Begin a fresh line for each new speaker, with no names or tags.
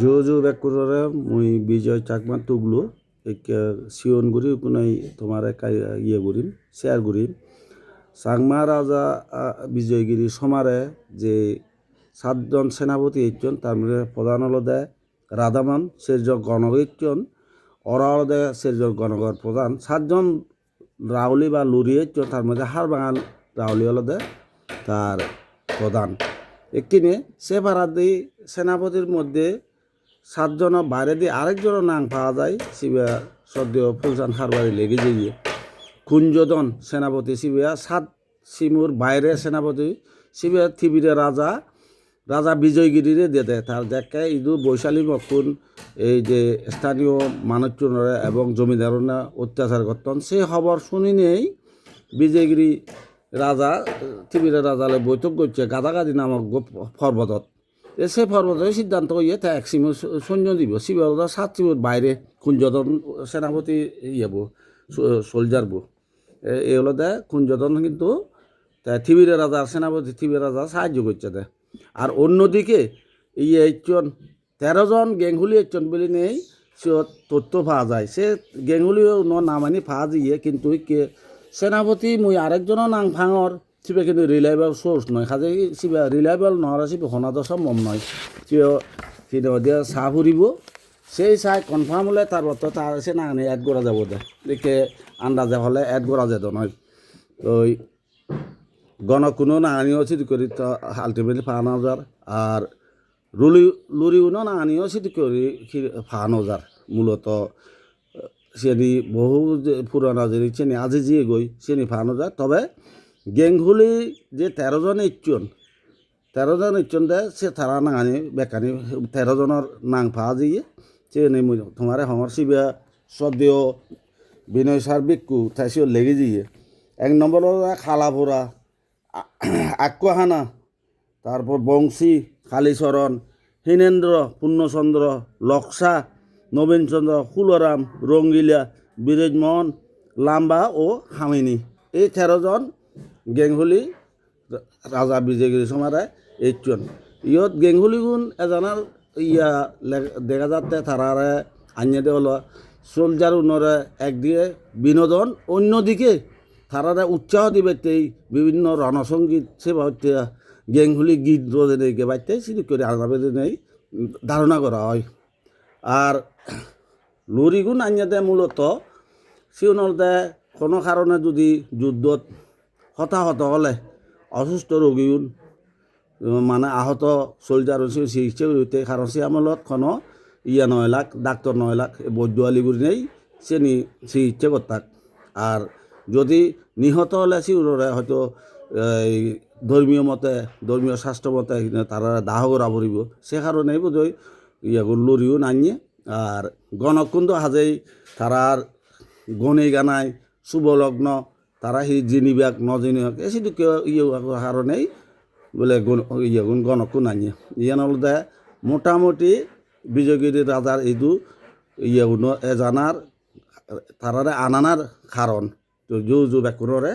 জো জো ব্যাকুরে মুই বিজয় চাকমা তুগলু এক সিয়ন গুরি কোনাই তোমার ইয়ে গুরিম শেয়ার গুরিম চাকমা রাজা বিজয়গিরি সমারে যে 7জন সেনাপতি এইজন তার মধ্যে প্রধান হলো দেয় রাধামন সের্য গণক এইজন ওরা হলো দেয় সের্য গণগর প্রধান 7জন রাউলি বা লুরি এইজন তার মধ্যে হার বাঙাল রাউলি হলো দেয় তার প্রধান একিনে সে ভাড়াদি সেনাপতির মধ্যে 7জনের বাইরে দিয়ে আরেকজনের নাম পাওয়া যায় শিবা সদ্য ফুলসান হারবারি লেগে যাইয়ে কুঞ্জদন সেনাপতি শিবিয়া 7 সিমুর বাইরে সেনাপতি শিবিয়া থিবিরে রাজা বিজয়গিরিরে দিয়ে দেয় তার দেখে ইদু বৈশালী মকুন এই যে স্থানীয় মানুষজনরা এবং জমিদাররা অত্যাচার করতেন সেই খবর শুনি নেই বিজয়গিরি রাজা থিবিরে রাজালে বৈঠক করছে গাদাগাদি নামক পর্বতত সে পর্বতের সিদ্ধান্ত ইয়ে তা এক সিমুর সৈন্য দিব শিবির 7 সিমুর বাইরে কুঞ্জদন সেনাপতি ইয়েবো সোলজার বো এই হলো দেয় কুঞ্জদন কিন্তু থিবিরে রাজার সেনাপতি থিবির রাজা সাহায্য করছে দেয় আর অন্যদিকে ইয়ে একজন 13জন গেঙ্গুলি একজন বলে নেই সে তথ্য পাওয়া যায় সে গেঙ্গুলিও নামানি পাওয়া দিয়ে কিন্তু কে সেনাপতি মুই আরেকজনও নাং ভাঙর সিবে কিন্তু রিলায়েবল সোর্স নয় কাজে সিবা রিলায়েবল নহলে সিবে শনাতো সম্ভব নয় সিও দিয়ে চাহ ফুরিব সেই চাই কনফার্ম হলে তার বর্ত তার সে না অ্যাড করা যাব দেখে আন্দাজে হলে অ্যাড করা যেত নয় ওই গণকুনো না আনিও সিটি করি তো আলটিমেটলি ফান হাজার আর লুরিও না আনিও সিটি করি ফান হাজার মূলত সেনি বহু পুরানা যে চেনি আজি জিয়ে গই সেনি ফান হাজার তবে গেঙ্গুলি যে 13জন ইচ্ছন দেয় সে তারা নাঙানি বেকানি 13জনের নাং ফা দিয়ে সে নেই তোমার হমর শিবিয়া সদ্য বিনয় সার বিক্ষু থাইসিও লেগে দিয়ে 1 নম্বর খালাপুরা আকুয়াহানা তারপর বংশী কালীচরণ হীনেন্দ্র পূর্ণচন্দ্র লক্সা নবীনচন্দ্র কুলরাম রঙ্গিলা বিরাজমোহন লাম্বা ও হামিনী এই 13জন গেঙ্গুলি রাজা বিজয়গিরি সমারে এইজন ইয়ত গেঙ্গুলি গুণ এজনের ইয়া দেখা যাতে তারারে আনিয়ে দেওয়া সোলজার উন্নরে একদিকে বিনোদন অন্যদিকে তারারে উৎসাহ দিবেতেই বিভিন্ন রণসঙ্গীত সেবা গেঙ্গুলি গীত রোজে বাইতে সেটি করে আলাদা নেই ধারণা করা হয় আর লরিগুণ আনিয়ে দেয় মূলত সিউনলতে কোনো কারণে যদি যুদ্ধত হতাহত হলে অসুস্থ রোগীগুণ মানে আহত সোলজার চিকিৎসা করতে কারণ সে আমলত কোনো ইয়া 9 লাখ ডাক্তার 9 লাখ বৈদ্যালিগুড়ি নেই সে চিকিৎসা করতাক আর যদি নিহত হলে সিউরে হয়তো এই ধর্মীয় শাস্ত্র মতে তারা দাহ করা পড়ব সে কারণে বোধহয় ইয়াগুলো লরিও নানিয়ে আর গণকুণ্ড হাজেই তারার গণে গানায় শুভলগ্ন তারা সেই জিনিবাক নজিনিবাক এসিটো ইয়ে কারণেই বলে ইয়েগুন গণকু নানিয়ে ইয়ান হলদে মোটামুটি বিজয়গিরি রাজার ইদু ইয়েগুন এজানার তারারে আনানার কারণ তো জো ব্যাকুরে